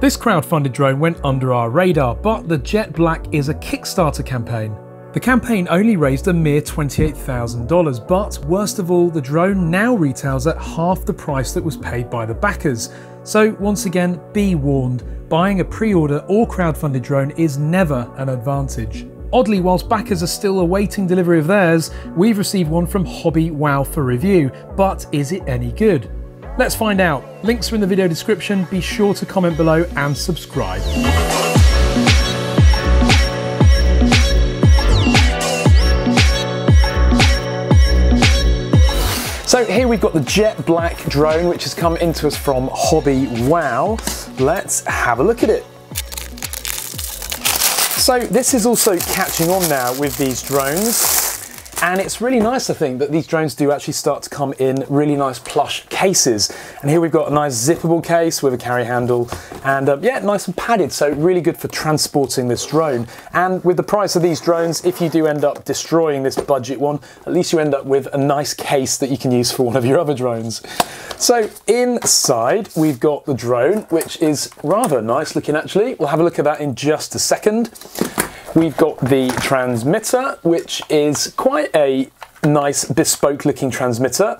This crowdfunded drone went under our radar, but the Jet Black is a Kickstarter campaign. The campaign only raised a mere $28,000, but worst of all, the drone now retails at half the price that was paid by the backers. So once again, be warned, buying a pre-order or crowdfunded drone is never an advantage. Oddly, whilst backers are still awaiting delivery of theirs, we've received one from Hobby Wow for review, but is it any good? Let's find out. Links are in the video description, be sure to comment below and subscribe. So here we've got the Jet Black drone, which has come into us from Hobby Wow. Let's have a look at it. So this is also catching on now with these drones. And it's really nice, I think, that these drones do actually start to come in really nice plush cases. And here we've got a nice zippable case with a carry handle and yeah, nice and padded. So really good for transporting this drone. And with the price of these drones, if you do end up destroying this budget one, at least you end up with a nice case that you can use for one of your other drones. So inside we've got the drone, which is rather nice looking actually. We'll have a look at that in just a second. We've got the transmitter, which is quite a nice bespoke looking transmitter.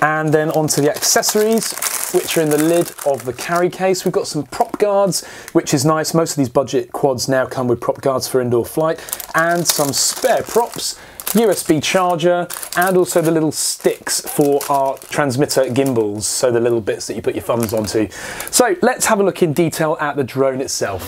And then onto the accessories, which are in the lid of the carry case. We've got some prop guards, which is nice. Most of these budget quads now come with prop guards for indoor flight, and some spare props, USB charger, and also the little sticks for our transmitter gimbals, so the little bits that you put your thumbs onto. So let's have a look in detail at the drone itself.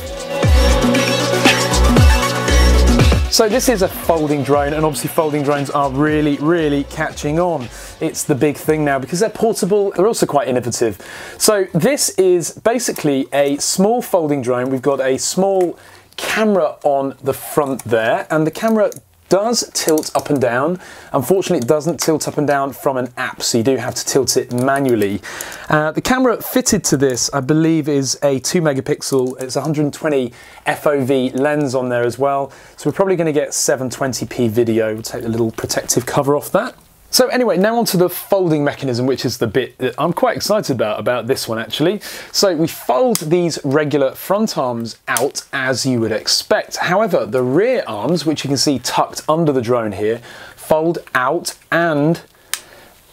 So this is a folding drone, and obviously folding drones are really catching on. It's the big thing now because they're portable, they're also quite innovative. So this is basically a small folding drone. We've got a small camera on the front there, and the camera does tilt up and down. Unfortunately, it doesn't tilt up and down from an app, so you do have to tilt it manually. The camera fitted to this, I believe, is a 2 megapixel. It's 120 FOV lens on there as well. So we're probably going to get 720p video. We'll take the little protective cover off that. So anyway, now onto the folding mechanism, which is the bit that I'm quite excited about this one actually. So we fold these regular front arms out as you would expect. However, the rear arms, which you can see tucked under the drone here, fold out and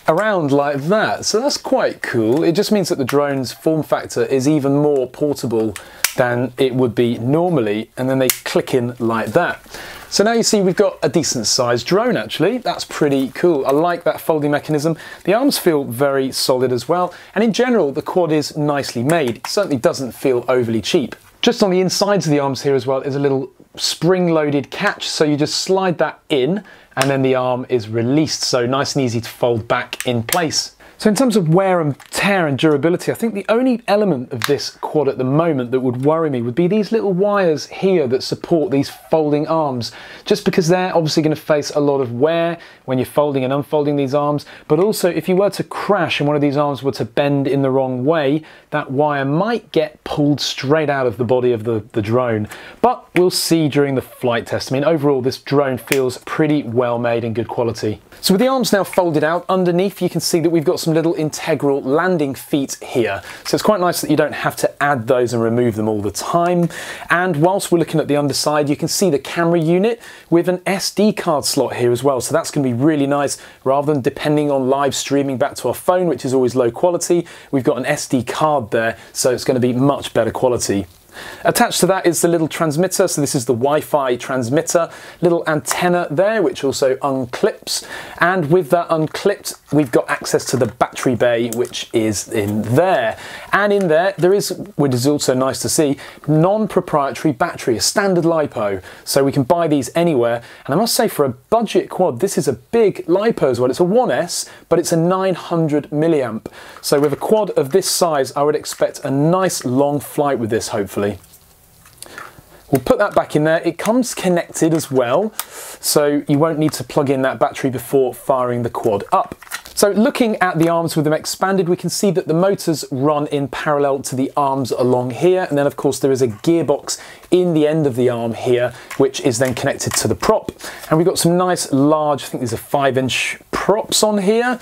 around like that. So that's quite cool. It just means that the drone's form factor is even more portable than it would be normally, and then they click in like that. So now you see we've got a decent sized drone actually. That's pretty cool. I like that folding mechanism. The arms feel very solid as well, and in general the quad is nicely made. It certainly doesn't feel overly cheap. Just on the insides of the arms here as well is a little spring-loaded catch, so you just slide that in and then the arm is released, so nice and easy to fold back in place. So in terms of wear and tear and durability, I think the only element of this quad at the moment that would worry me would be these little wires here that support these folding arms, just because they're obviously going to face a lot of wear when you're folding and unfolding these arms. But also, if you were to crash and one of these arms were to bend in the wrong way, that wire might get pulled straight out of the body of the drone. But we'll see during the flight test. I mean, overall, this drone feels pretty well made and good quality. So with the arms now folded out, underneath you can see that we've got some little integral landing feet here. So it's quite nice that you don't have to add those and remove them all the time. And whilst we're looking at the underside, you can see the camera unit with an SD card slot here as well. So that's going to be really nice. Rather than depending on live streaming back to our phone, which is always low quality, we've got an SD card there, so it's going to be much better quality. Attached to that is the little transmitter, so this is the Wi-Fi transmitter, little antenna there which also unclips, and with that unclipped we've got access to the battery bay which is in there. And in there is, which is also nice to see, non-proprietary battery, a standard LiPo, so we can buy these anywhere. And I must say, for a budget quad, this is a big LiPo as well. It's a 1S, but it's a 900 milliamp. So with a quad of this size, I would expect a nice long flight with this, hopefully. We'll put that back in there. It comes connected as well, so you won't need to plug in that battery before firing the quad up. So looking at the arms with them expanded, we can see that the motors run in parallel to the arms along here, and then of course there is a gearbox in the end of the arm here, which is then connected to the prop. And we've got some nice large, I think these are 5-inch props on here.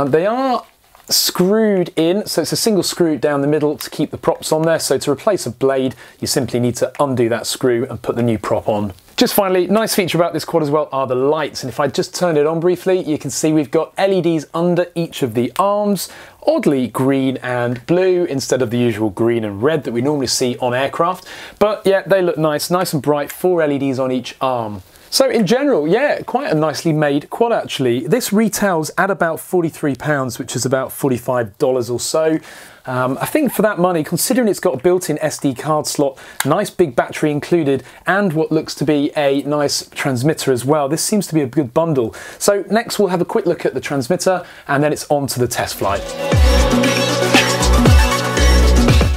They are screwed in, so it's a single screw down the middle to keep the props on there. So to replace a blade, you simply need to undo that screw and put the new prop on. Just finally, nice feature about this quad as well are the lights, and if I just turn it on briefly, you can see we've got LEDs under each of the arms, oddly green and blue instead of the usual green and red that we normally see on aircraft. But yeah, they look nice and bright, 4 LEDs on each arm. So in general, yeah, quite a nicely made quad actually. This retails at about £43, which is about $45 or so. I think for that money, considering it's got a built-in SD card slot, nice big battery included, and what looks to be a nice transmitter as well, this seems to be a good bundle. So next we'll have a quick look at the transmitter, and then it's on to the test flight.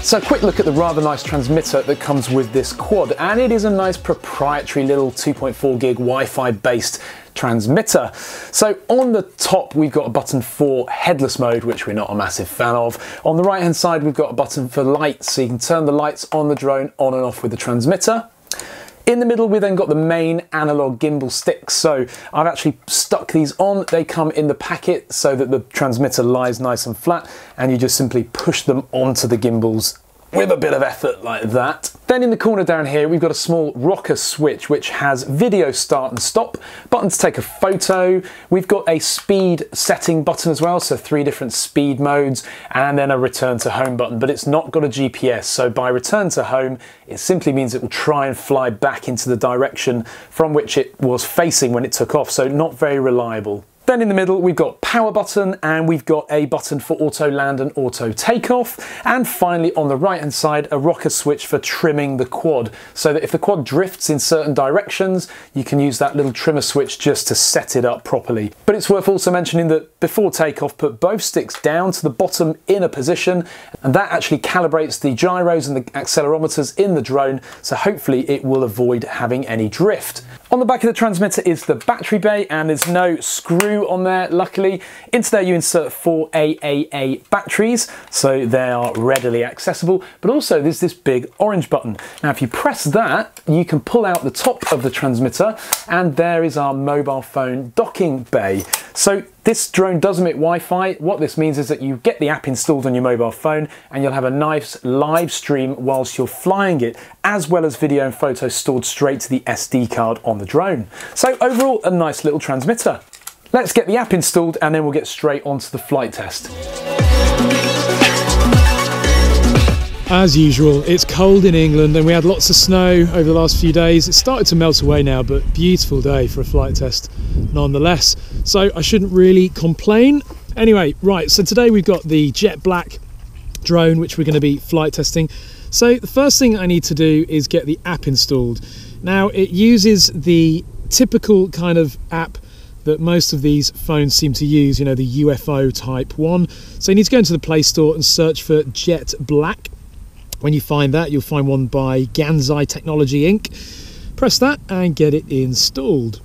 So a quick look at the rather nice transmitter that comes with this quad, and it is a nice proprietary little 2.4 gig Wi-Fi based transmitter. So on the top we've got a button for headless mode, which we're not a massive fan of. On the right hand side we've got a button for lights, so you can turn the lights on the drone on and off with the transmitter. In the middle we then got the main analog gimbal sticks, so I've actually stuck these on. They come in the packet so that the transmitter lies nice and flat, and you just simply push them onto the gimbals with a bit of effort like that. Then in the corner down here we've got a small rocker switch which has video start and stop, button to take a photo. We've got a speed setting button as well, so 3 different speed modes, and then a return to home button, but it's not got a GPS, so by return to home it simply means it will try and fly back into the direction from which it was facing when it took off, so not very reliable. Then in the middle we've got power button, and we've got a button for auto land and auto takeoff, and finally on the right hand side a rocker switch for trimming the quad, so that if the quad drifts in certain directions you can use that little trimmer switch just to set it up properly. But it's worth also mentioning that before takeoff put both sticks down to the bottom in a position, and that actually calibrates the gyros and the accelerometers in the drone, so hopefully it will avoid having any drift. On the back of the transmitter is the battery bay, and there's no screw on there luckily. Into there you insert 4 AAA batteries, so they are readily accessible, but also there's this big orange button. Now if you press that you can pull out the top of the transmitter, and there is our mobile phone docking bay. So this drone does emit Wi-Fi. What this means is that you get the app installed on your mobile phone and you'll have a nice live stream whilst you're flying it, as well as video and photos stored straight to the SD card on the drone. So overall, a nice little transmitter. Let's get the app installed and then we'll get straight onto the flight test. As usual, it's cold in England and we had lots of snow over the last few days. It's started to melt away now, but beautiful day for a flight test nonetheless. So I shouldn't really complain. Anyway, right, so today we've got the jet black drone, which we're going to be flight testing. So the first thing I need to do is get the app installed. Now it uses the typical kind of app that most of these phones seem to use, you know, the UFO type one. So you need to go into the Play Store and search for Jet Black. When you find that, you'll find one by Ganzai Technology Inc. Press that and get it installed.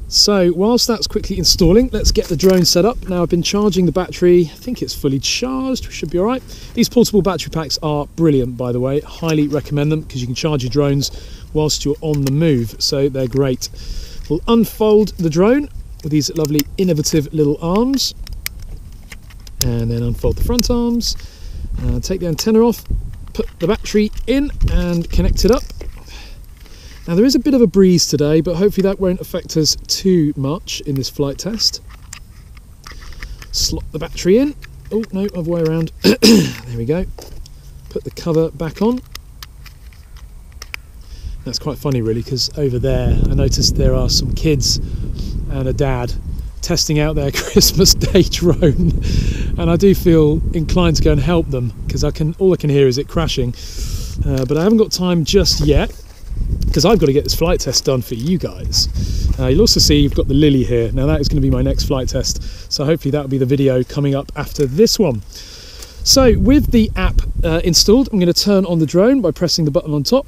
So whilst that's quickly installing, let's get the drone set up. Now I've been charging the battery, I think it's fully charged, we should be all right. These portable battery packs are brilliant, by the way. Highly recommend them because you can charge your drones whilst you're on the move, so they're great. We'll unfold the drone with these lovely innovative little arms, and then unfold the front arms, take the antenna off, put the battery in and connect it up. Now there is a bit of a breeze today, but hopefully that won't affect us too much in this flight test. Slot the battery in. Oh no, other way around. There we go. Put the cover back on. That's quite funny really, because over there I noticed there are some kids and a dad testing out their Christmas Day drone, and I do feel inclined to go and help them because all I can hear is it crashing, but I haven't got time just yet because I've got to get this flight test done for you guys. You'll also see you've got the Lily here. Now that is going to be my next flight test, so hopefully that will be the video coming up after this one. So with the app installed, I'm going to turn on the drone by pressing the button on top.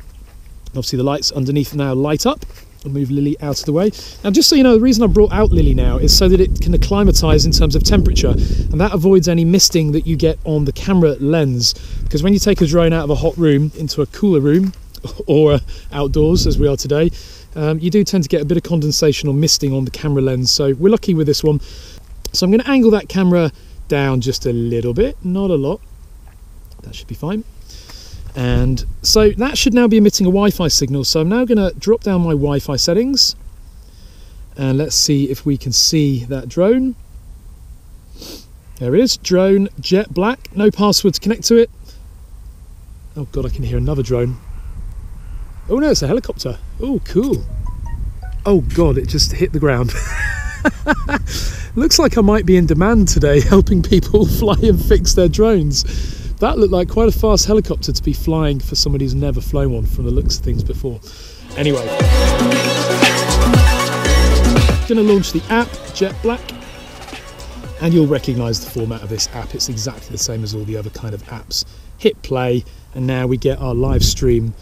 Obviously the lights underneath now light up. I'll move Lily out of the way. Now just so you know, the reason I brought out Lily now is so that it can acclimatise in terms of temperature, and that avoids any misting that you get on the camera lens, because when you take a drone out of a hot room into a cooler room or outdoors as we are today, you do tend to get a bit of condensation or misting on the camera lens. So we're lucky with this one. So I'm going to angle that camera down just a little bit, not a lot. That should be fine. And so that should now be emitting a Wi-Fi signal. So I'm now going to drop down my Wi-Fi settings and let's see if we can see that drone. There it is, drone jet black, no password to connect to it. Oh God, I can hear another drone. Oh no, it's a helicopter. Oh, cool. Oh God, it just hit the ground. Looks like I might be in demand today, helping people fly and fix their drones. That looked like quite a fast helicopter to be flying for somebody who's never flown one from the looks of things before. Anyway, going to launch the app, Jet Black, and you'll recognise the format of this app. It's exactly the same as all the other kind of apps. Hit play, and now we get our live stream.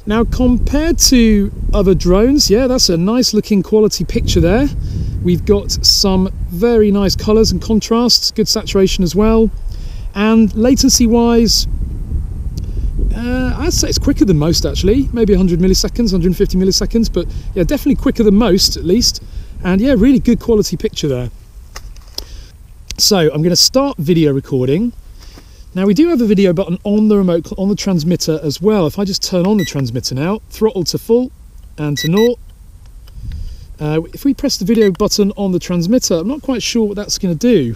Now, compared to other drones, yeah, that's a nice looking quality picture there. We've got some very nice colours and contrasts, good saturation as well. And latency wise, I'd say it's quicker than most actually, maybe 100 milliseconds, 150 milliseconds, but yeah, definitely quicker than most at least. And yeah, really good quality picture there. So I'm going to start video recording. Now we do have a video button on the remote, on the transmitter as well. If I just turn on the transmitter now, throttle to full and to naught. If we press the video button on the transmitter, I'm not quite sure what that's going to do.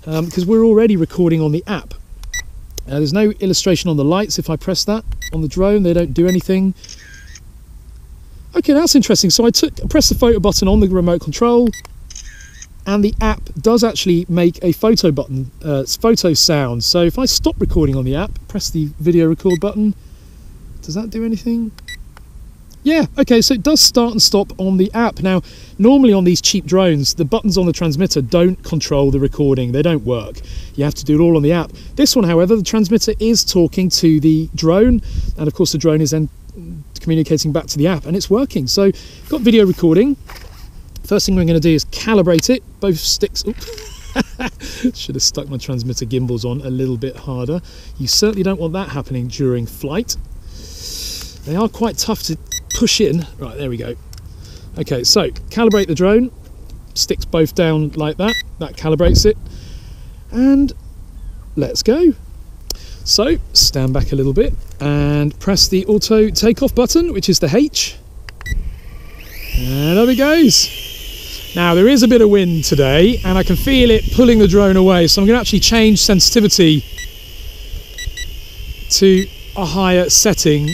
Because we're already recording on the app. There's no illustration on the lights. If I press that on the drone, they don't do anything. Okay, that's interesting. So I pressed the photo button on the remote control, and the app does actually make a photo button, photo sound. So if I stop recording on the app, press the video record button, does that do anything? Yeah, okay, so it does start and stop on the app. Now, normally on these cheap drones, the buttons on the transmitter don't control the recording. They don't work. You have to do it all on the app. This one, however, the transmitter is talking to the drone, and of course the drone is then communicating back to the app, and it's working. So, got video recording. First thing we're going to do is calibrate it. Both sticks... Should have stuck my transmitter gimbals on a little bit harder. You certainly don't want that happening during flight. They are quite tough to push in. Right, there we go. Okay, so calibrate the drone, sticks both down like that, that calibrates it, and let's go. So stand back a little bit and press the auto takeoff button, which is the H, and up it goes. Now there is a bit of wind today and I can feel it pulling the drone away, so I'm going to actually change sensitivity to a higher setting,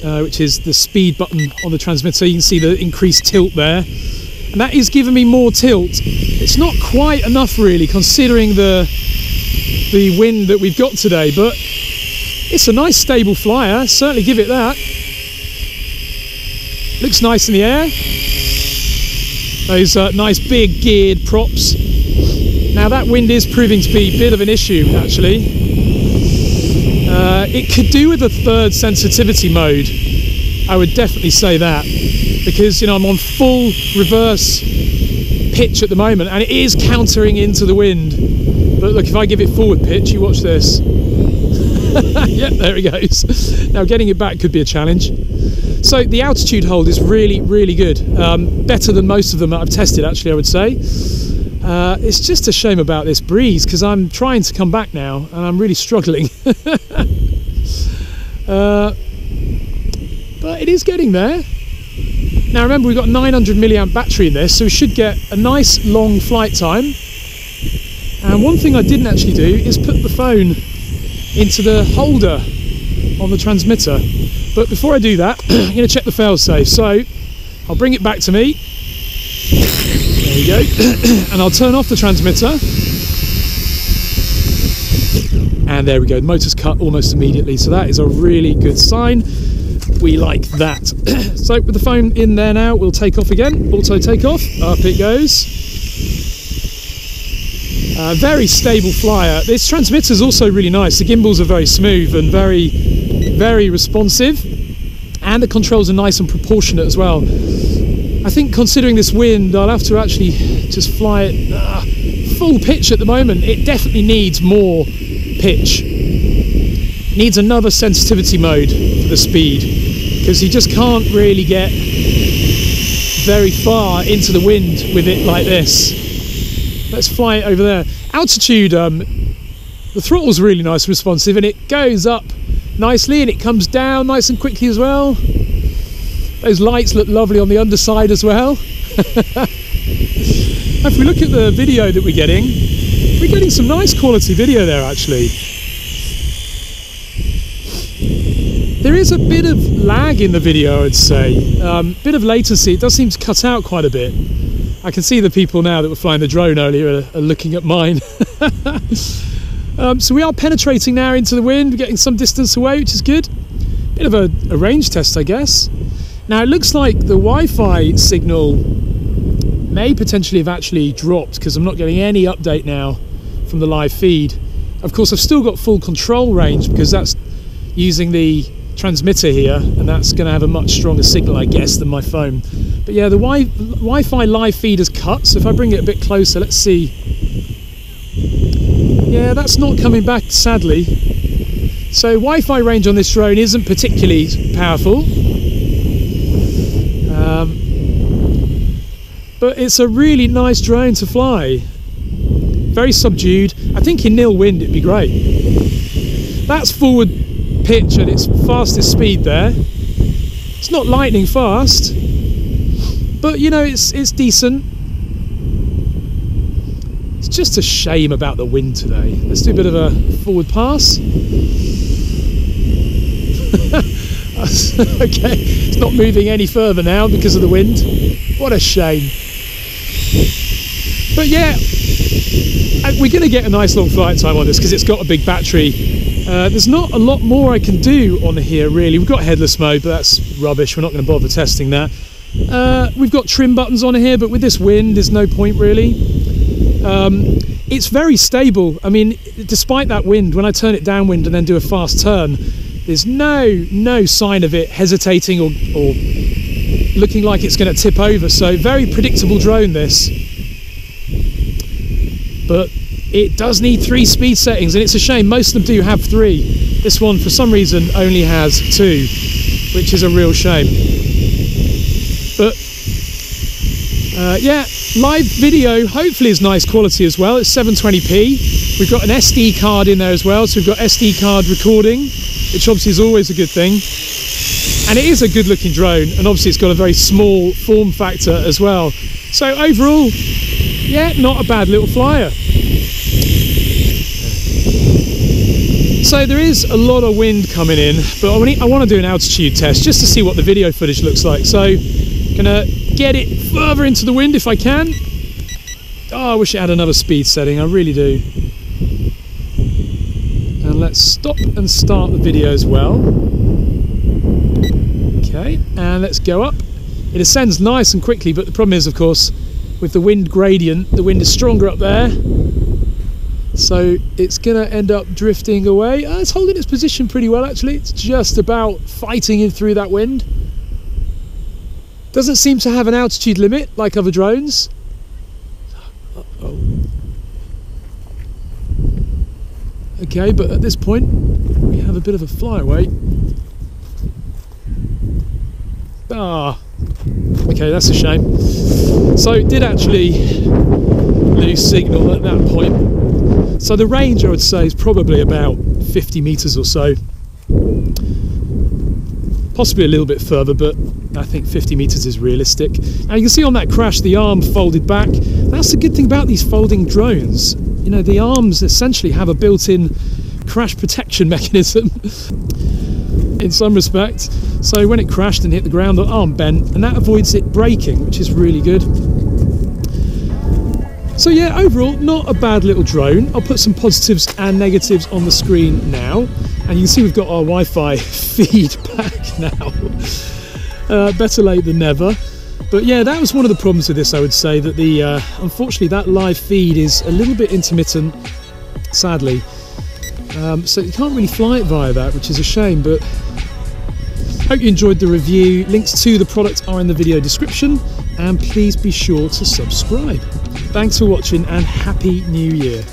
which is the speed button on the transmitter. You can see the increased tilt there, and that is giving me more tilt. It's not quite enough really, considering the wind that we've got today, but it's a nice stable flyer, certainly give it that. Looks nice in the air. Those nice big geared props. Now that wind is proving to be a bit of an issue actually. It could do with a third sensitivity mode, I would definitely say that, because you know I'm on full reverse pitch at the moment and it is countering into the wind. But look, if I give it forward pitch, you watch this. Yep, there it goes. Now getting it back could be a challenge. So the altitude hold is really, really good. Better than most of them that I've tested actually, I would say. It's just a shame about this breeze because I'm trying to come back now and I'm really struggling. But it is getting there. Now remember, we've got a 900 milliamp battery in this, so we should get a nice long flight time. And one thing I didn't actually do is put the phone into the holder on the transmitter. But before I do that, I'm going to check the failsafe. So I'll bring it back to me. There we go. And I'll turn off the transmitter. And there we go, the motor's cut almost immediately, so that is a really good sign. We like that. So with the phone in there now, we'll take off again. Auto takeoff, up it goes. Very stable flyer. This transmitter is also really nice. The gimbals are very smooth and very, very responsive, and the controls are nice and proportionate as well. I think considering this wind, I'll have to actually just fly it full pitch at the moment. It definitely needs more pitch. Needs another sensitivity mode for the speed, because you just can't really get very far into the wind with it like this. Let's fly it over there. altitude, the throttle's really nice and responsive, and it goes up nicely and it comes down nice and quickly as well. Those lights look lovely on the underside as well. If we look at the video that we're getting some nice quality video there actually. There is a bit of lag in the video, I'd say. Bit of latency. It does seem to cut out quite a bit. I can see the people now that were flying the drone earlier are looking at mine. So we are penetrating now into the wind. We're getting some distance away, which is good. Bit of a range test, I guess. Now it looks like the Wi-Fi signal may potentially have actually dropped because I'm not getting any update now from the live feed. Of course, I've still got full control range because that's using the transmitter here, and that's going to have a much stronger signal, I guess, than my phone. But yeah, the Wi-Fi live feed is cut, so if I bring it a bit closer, let's see. Yeah, that's not coming back, sadly. So Wi-Fi range on this drone isn't particularly powerful. But it's a really nice drone to fly. Very subdued. I think in nil wind it'd be great. That's forward pitch at its fastest speed there. It's not lightning fast, but you know, it's decent. It's just a shame about the wind today. Let's do a bit of a forward pass. Okay, it's not moving any further now because of the wind. What a shame. But yeah, we're going to get a nice long flight time on this because it's got a big battery. There's not a lot more I can do on here really. We've got headless mode, but that's rubbish. We're not going to bother testing that. We've got trim buttons on here, but with this wind there's no point really. It's very stable. I mean, despite that wind, when I turn it downwind and then do a fast turn, there's no sign of it hesitating or looking like it's going to tip over. So very predictable drone this. But it does need 3 speed settings, and it's a shame. Most of them do have 3. This one, for some reason, only has 2, which is a real shame. But yeah, live video hopefully is nice quality as well. It's 720p. We've got an SD card in there as well, so we've got SD card recording, which obviously is always a good thing. And it is a good looking drone, and obviously it's got a very small form factor as well. So overall, yeah, not a bad little flyer. So there is a lot of wind coming in, but I want to do an altitude test just to see what the video footage looks like. So gonna get it further into the wind if I can. Oh, I wish it had another speed setting, I really do. And let's stop and start the video as well. Okay, and let's go up. It ascends nice and quickly, but the problem is, of course, with the wind gradient, the wind is stronger up there. So it's going to end up drifting away. It's holding its position pretty well, actually. It's just about fighting in through that wind. Doesn't seem to have an altitude limit like other drones. Uh-oh. Okay, but at this point, we have a bit of a flyaway. Ah, okay, that's a shame. So it did actually lose signal at that point. So the range, I would say, is probably about 50 meters or so. Possibly a little bit further, but I think 50 meters is realistic. Now you can see on that crash the arm folded back. That's the good thing about these folding drones. You know, the arms essentially have a built-in crash protection mechanism in some respects. So when it crashed and hit the ground, the arm bent, and that avoids it breaking, which is really good. So yeah, overall, not a bad little drone. I'll put some positives and negatives on the screen now. And you can see we've got our Wi-Fi feed back now. Better late than never. But yeah, that was one of the problems with this, I would say, that the unfortunately that live feed is a little bit intermittent, sadly. So you can't really fly it via that, which is a shame, but hope you enjoyed the review. Links to the product are in the video description, and please be sure to subscribe. Thanks for watching and Happy New Year.